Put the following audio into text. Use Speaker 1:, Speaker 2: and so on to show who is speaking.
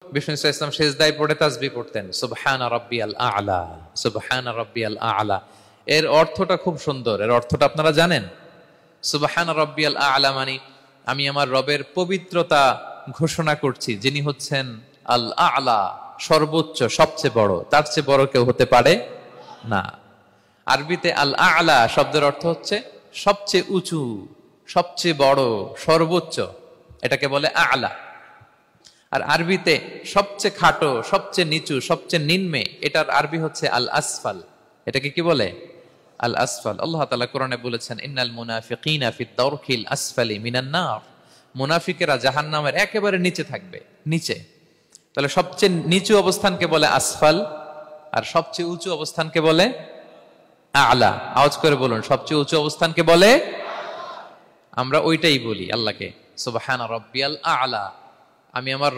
Speaker 1: বিষ্ণু ইসলাম সেজদায় পড়ে তাসবিহ পড়তেন, সুবহানা রাব্বিয়াল আ'লা, সুবহানা রাব্বিয়াল আ'লা। এর অর্থটা খুব সুন্দর। এর অর্থটা আপনারা জানেন? সুবহানা রাব্বিয়াল আ'লা মানে আমি আমার রবের পবিত্রতা ঘোষণা করছি, যিনি হচ্ছেন আল আ'লা, সর্বোচ্চ, সবচেয়ে বড়। তার চেয়ে বড় কেউ হতে পারে না। আরবিতে আল আ'লা শব্দের অর্থ হচ্ছে সবচেয়ে উঁচু, সবচেয়ে বড়, সর্বোচ্চ, এটাকে বলে আ'লা। আর আরবিতে সবচেয়ে খাটো, সবচেয়ে নিচু, সবচেয়ে নিম্নে, এটার আরবি হচ্ছে আল আসফাল। এটাকে কি বলে? আল আসফাল। আল্লাহ তাআলা কোরআনে বলেছেন, ইন্নাল মুনাফিকিনা ফিদ দারকিল আসফালি মিনান নার। মুনাফিকেরা জাহান্নামের একেবারে নিচে থাকবে, নিচে। তাহলে সবচেয়ে নিচু অবস্থানকে বলে আসফাল, আর সবচেয়ে উঁচু অবস্থানকে বলে আ'লা। আওয়াজ করে বলুন, সবচেয়ে উঁচু অবস্থানকে বলে। আমরা ওইটাই বলি আল্লাহকে, সুবহানা রাব্বিয়াল আ'লা। আমি আমার